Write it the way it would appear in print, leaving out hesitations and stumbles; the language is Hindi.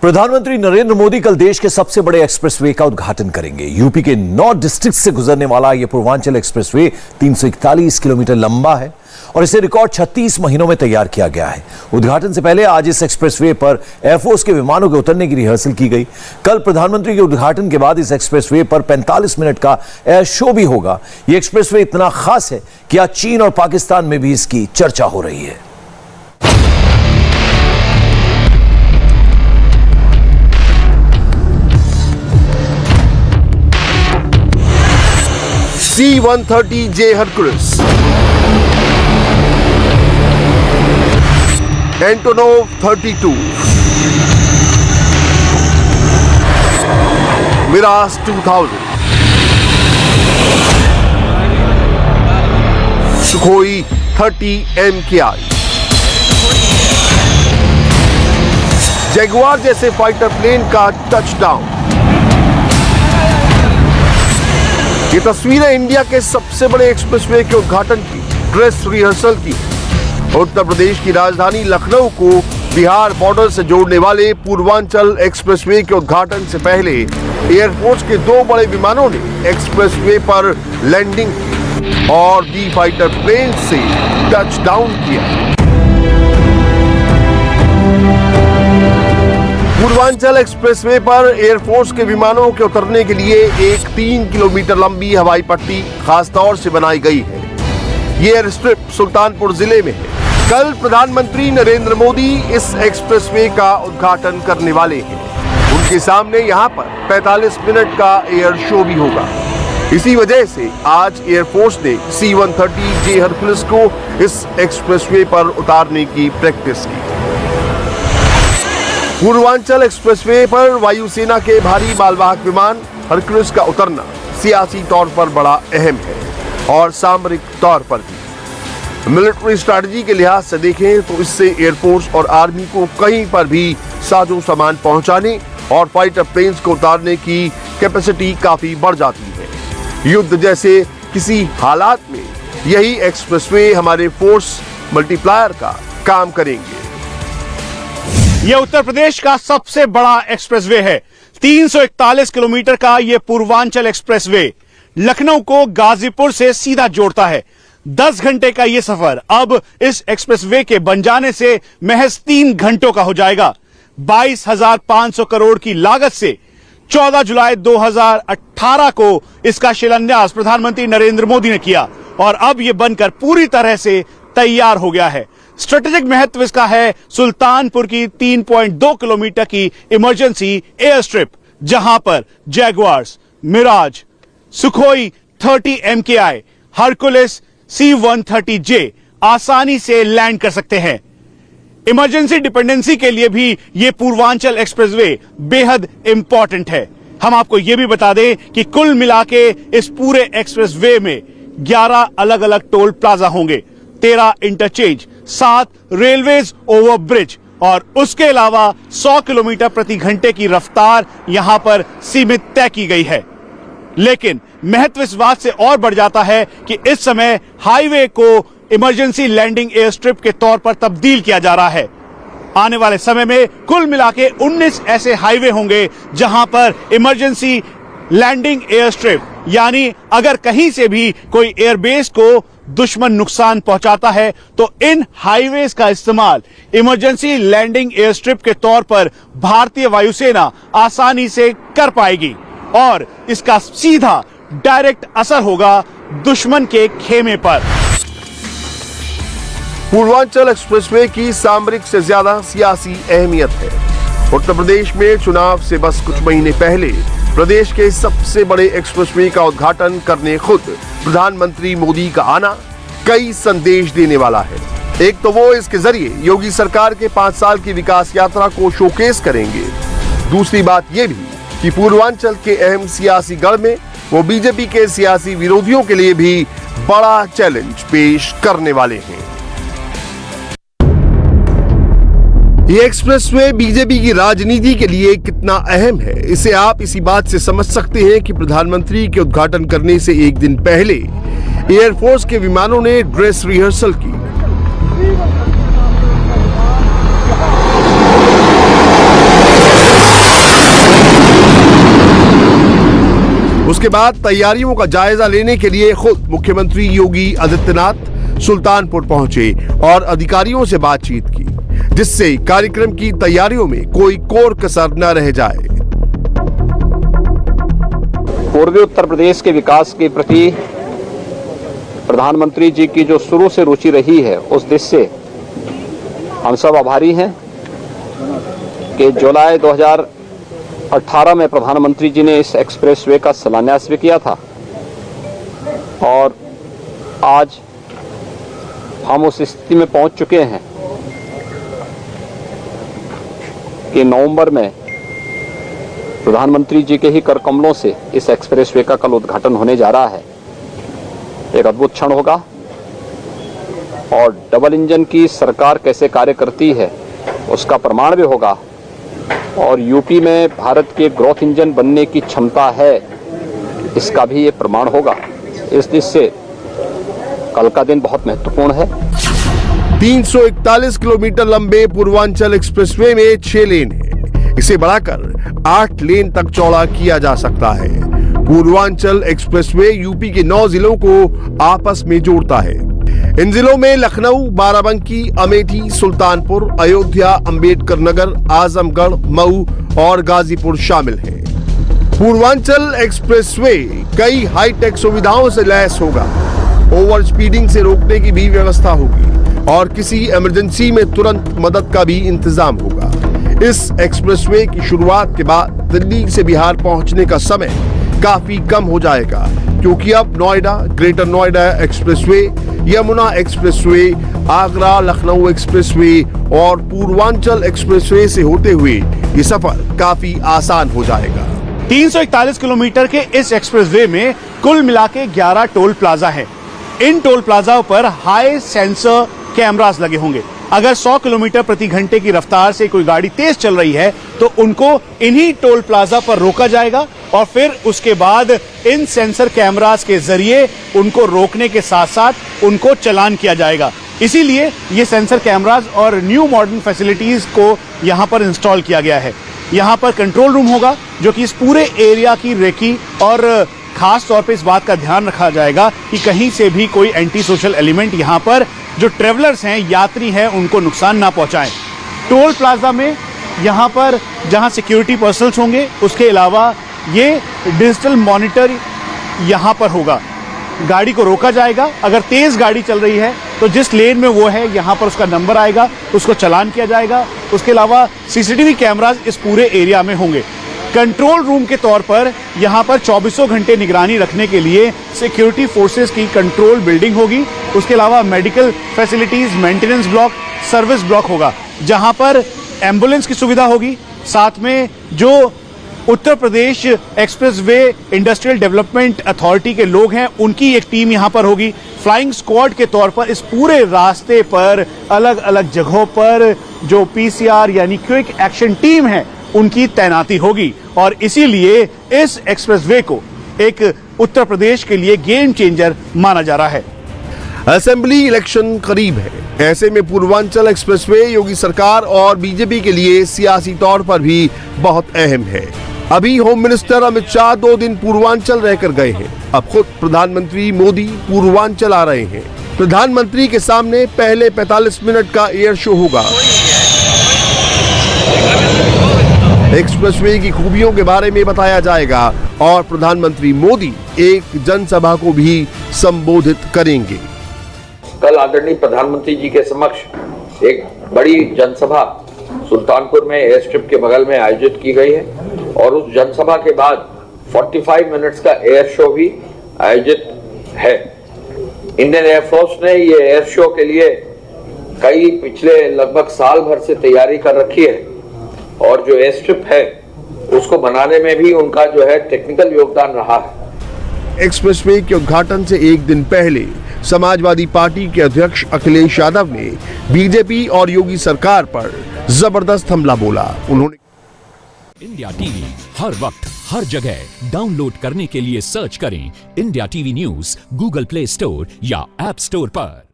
प्रधानमंत्री नरेंद्र मोदी कल देश के सबसे बड़े एक्सप्रेसवे का उद्घाटन करेंगे। यूपी के 9 डिस्ट्रिक्ट से गुजरने वाला यह पूर्वांचल एक्सप्रेसवे 341 किलोमीटर लंबा है और इसे रिकॉर्ड 36 महीनों में तैयार किया गया है। उद्घाटन से पहले आज इस एक्सप्रेसवे पर एयरफोर्स के विमानों के उतरने की रिहर्सल की गई। कल प्रधानमंत्री के उद्घाटन के बाद इस एक्सप्रेसवे पर 45 मिनट का एयर शो भी होगा। यह एक्सप्रेसवे इतना खास है कि आज चीन और पाकिस्तान में भी इसकी चर्चा हो रही है। C-130J Hercules, Antonov 32, Mirage 2000, Sukhoi 30 MKI, Jaguar जैसे फाइटर प्लेन का टचडाउन। ये तस्वीरें इंडिया के सबसे बड़े एक्सप्रेसवे के उद्घाटन की ड्रेस रिहर्सल की। उत्तर प्रदेश की राजधानी लखनऊ को बिहार बॉर्डर से जोड़ने वाले पूर्वांचल एक्सप्रेसवे के उद्घाटन से पहले एयरफोर्स के 2 बड़े विमानों ने एक्सप्रेसवे पर लैंडिंग की और बी फाइटर प्लेन से टचडाउन किया। पूर्वांचल एक्सप्रेसवे पर एयरफोर्स के विमानों के उतरने के लिए एक 3 किलोमीटर लंबी हवाई पट्टी खास तौर से बनाई गई है। ये एयर स्ट्रिप सुल्तानपुर जिले में है। कल प्रधानमंत्री नरेंद्र मोदी इस एक्सप्रेसवे का उद्घाटन करने वाले हैं। उनके सामने यहाँ पर 45 मिनट का एयर शो भी होगा। इसी वजह से आज एयरफोर्स ने C-130J हरकुलिस को इस एक्सप्रेसवे पर उतारने की प्रैक्टिस की। पूर्वांचल एक्सप्रेसवे पर वायुसेना के भारी मालवाहक विमान हरकुलिस का उतरना सियासी तौर पर बड़ा अहम है और सामरिक तौर पर भी। मिलिट्री स्ट्रैटेजी के लिहाज से देखें तो इससे एयरफोर्स और आर्मी को कहीं पर भी साजो सामान पहुंचाने और फाइटर प्लेन्स को उतारने की कैपेसिटी काफी बढ़ जाती है। युद्ध जैसे किसी हालात में यही एक्सप्रेसवे हमारे फोर्स मल्टीप्लायर का काम करेंगे। यह उत्तर प्रदेश का सबसे बड़ा एक्सप्रेसवे है। 341 किलोमीटर का यह पूर्वांचल एक्सप्रेसवे लखनऊ को गाजीपुर से सीधा जोड़ता है। 10 घंटे का यह सफर अब इस एक्सप्रेसवे के बन जाने से महज 3 घंटों का हो जाएगा। 22,500 करोड़ की लागत से 14 जुलाई 2018 को इसका शिलान्यास प्रधानमंत्री नरेंद्र मोदी ने किया और अब यह बनकर पूरी तरह से तैयार हो गया है। स्ट्रेटेजिक महत्व इसका है सुल्तानपुर की 3.2 किलोमीटर की इमरजेंसी एयर स्ट्रिप, जहां पर Jaguars, Mirage, Sukhoi 30 MKI, Hercules, C-130J आसानी से लैंड कर सकते हैं। इमरजेंसी डिपेंडेंसी के लिए भी यह पूर्वांचल एक्सप्रेसवे बेहद इंपॉर्टेंट है। हम आपको यह भी बता दें कि कुल मिला के इस पूरे एक्सप्रेसवे में 11 अलग अलग टोल प्लाजा होंगे, 13 इंटरचेंज, 7 रेलवेज ओवर ब्रिज और उसके अलावा 100 किलोमीटर प्रति घंटे की रफ्तार यहां पर सीमित तय की गई है। लेकिन महत्व इस बात से और बढ़ जाता है कि इस समय हाईवे को इमरजेंसी लैंडिंग एयर स्ट्रिप के तौर पर तब्दील किया जा रहा है। आने वाले समय में कुल मिला के 19 ऐसे हाईवे होंगे जहां पर इमरजेंसी लैंडिंग एयर स्ट्रिप, यानी अगर कहीं से भी कोई एयरबेस को दुश्मन नुकसान पहुंचाता है तो इन हाईवेज का इस्तेमाल इमरजेंसी लैंडिंग एयर स्ट्रिप के तौर पर भारतीय वायुसेना आसानी से कर पाएगी और इसका सीधा डायरेक्ट असर होगा दुश्मन के खेमे पर। पूर्वांचल एक्सप्रेसवे की सामरिक से ज्यादा सियासी अहमियत है। उत्तर प्रदेश में चुनाव से बस कुछ महीने पहले प्रदेश के सबसे बड़े एक्सप्रेसवे का उद्घाटन करने खुद प्रधानमंत्री मोदी का आना कई संदेश देने वाला है। एक तो वो इसके जरिए योगी सरकार के 5 साल की विकास यात्रा को शोकेस करेंगे। दूसरी बात ये भी कि पूर्वांचल के अहम सियासी गढ़ में वो बीजेपी के सियासी विरोधियों के लिए भी बड़ा चैलेंज पेश करने वाले हैं। ये एक्सप्रेसवे बीजेपी की राजनीति के लिए कितना अहम है, इसे आप इसी बात से समझ सकते हैं कि प्रधानमंत्री के उद्घाटन करने से एक दिन पहले एयरफोर्स के विमानों ने ड्रेस रिहर्सल की। उसके बाद तैयारियों का जायजा लेने के लिए खुद मुख्यमंत्री योगी आदित्यनाथ सुल्तानपुर पहुंचे और अधिकारियों से बातचीत की, जिससे कार्यक्रम की तैयारियों में कोई कोर कसर न रह जाए। पूर्वी उत्तर प्रदेश के विकास के प्रति प्रधानमंत्री जी की जो शुरू से रुचि रही है, उस दिशा से हम सब आभारी हैं कि जुलाई 2018 में प्रधानमंत्री जी ने इस एक्सप्रेसवे का शिलान्यास भी किया था और आज हम उस स्थिति में पहुंच चुके हैं कि नवंबर में प्रधानमंत्री जी के ही कर कमलों से इस एक्सप्रेसवे का कल उद्घाटन होने जा रहा है। एक अद्भुत क्षण होगा और डबल इंजन की सरकार कैसे कार्य करती है उसका प्रमाण भी होगा और यूपी में भारत के ग्रोथ इंजन बनने की क्षमता है, इसका भी ये प्रमाण होगा। इस दिशा से कल का दिन बहुत महत्वपूर्ण है। 341 किलोमीटर लंबे पूर्वांचल एक्सप्रेसवे में 6 लेन है। इसे बढ़ाकर 8 लेन तक चौड़ा किया जा सकता है। पूर्वांचल एक्सप्रेसवे यूपी के 9 जिलों को आपस में जोड़ता है। इन जिलों में लखनऊ, बाराबंकी, अमेठी, सुल्तानपुर, अयोध्या, अंबेडकर नगर, आजमगढ़, मऊ और गाजीपुर शामिल हैं। पूर्वांचल एक्सप्रेसवे कई हाईटेक सुविधाओं से लैस होगा। ओवर स्पीडिंग से रोकने की भी व्यवस्था होगी और किसी इमरजेंसी में तुरंत मदद का भी इंतजाम होगा। इस एक्सप्रेसवे की शुरुआत के बाद दिल्ली से बिहार पहुंचने का समय काफी कम हो जाएगा, क्योंकि अब Noida, greater Noida expressway, Yamuna expressway, Agra Lucknow expressway और पूर्वांचल एक्सप्रेसवे से होते हुए ये सफर काफी आसान हो जाएगा। 341 किलोमीटर के इस एक्सप्रेसवे में कुल मिला के 11 टोल प्लाजा है। इन टोल प्लाजा पर हाई सेंसर कैमरास लगे होंगे। अगर 100 किलोमीटर प्रति घंटे की रफ्तार से कोई गाड़ी तेज चल रही है तो उनको इन्हीं टोल प्लाजा पर रोका जाएगा और फिर उसके बाद इन सेंसर कैमरास के जरिए उनको रोकने के साथ साथ उनको चालान किया जाएगा। इसीलिए ये सेंसर कैमरास और न्यू मॉडर्न फैसिलिटीज को यहां पर इंस्टॉल किया गया है। यहां पर कंट्रोल रूम होगा जो कि इस पूरे एरिया की रेकी और खास तौर पे इस बात का ध्यान रखा जाएगा कि कहीं से भी कोई एंटी सोशल एलिमेंट यहां पर जो ट्रेवलर्स हैं, यात्री हैं, उनको नुकसान ना पहुंचाएं। टोल प्लाजा में यहां पर जहां सिक्योरिटी पर्सनल्स होंगे, उसके अलावा ये डिजिटल मॉनिटर यहां पर होगा। गाड़ी को रोका जाएगा। अगर तेज गाड़ी चल रही है तो जिस लेन में वो है यहां पर उसका नंबर आएगा, उसको चालान किया जाएगा। उसके अलावा सीसीटीवी कैमरास इस पूरे एरिया में होंगे। कंट्रोल रूम के तौर पर यहां पर 24 घंटे निगरानी रखने के लिए सिक्योरिटी फोर्सेस की कंट्रोल बिल्डिंग होगी। उसके अलावा medical facilities, maintenance block, service block होगा जहां पर एम्बुलेंस की सुविधा होगी। साथ में जो Uttar Pradesh expressway industrial development authority के लोग हैं, उनकी एक टीम यहां पर होगी। फ्लाइंग स्क्वाड के तौर पर इस पूरे रास्ते पर अलग अलग जगहों पर जो पीसीआर यानी क्विक एक्शन टीम है, उनकी तैनाती होगी और इसीलिए इस एक्सप्रेसवे को एक उत्तर प्रदेश के लिए गेम चेंजर माना जा रहा है। असेंबली इलेक्शन करीब है, ऐसे में पूर्वांचल एक्सप्रेसवे योगी सरकार और बीजेपी के लिए सियासी तौर पर भी बहुत अहम है। अभी होम मिनिस्टर अमित शाह 2 दिन पूर्वांचल रहकर गए हैं। अब खुद प्रधानमंत्री मोदी पूर्वांचल आ रहे हैं। प्रधानमंत्री के सामने पहले 45 मिनट का एयर शो होगा। एक्सप्रेसवे की खूबियों के बारे में बताया जाएगा और प्रधानमंत्री मोदी एक जनसभा को भी संबोधित करेंगे। कल आदरणीय प्रधानमंत्री जी के समक्ष एक बड़ी जनसभा सुल्तानपुर में एयर स्ट्रिप के बगल में आयोजित की गई है और उस जनसभा के बाद 45 मिनट्स का एयर शो भी आयोजित है। इंडियन एयरफोर्स ने ये एयर शो के लिए कई पिछले लगभग साल भर से तैयारी कर रखी है और जो एयर स्ट्रिप है उसको बनाने में भी उनका जो है टेक्निकल योगदान रहा है। एक्सप्रेसवे के उद्घाटन से एक दिन पहले समाजवादी पार्टी के अध्यक्ष अखिलेश यादव ने बीजेपी और योगी सरकार पर जबरदस्त हमला बोला। उन्होंने इंडिया टीवी हर वक्त हर जगह डाउनलोड करने के लिए सर्च करें India TV news Google play store या ऐप स्टोर पर।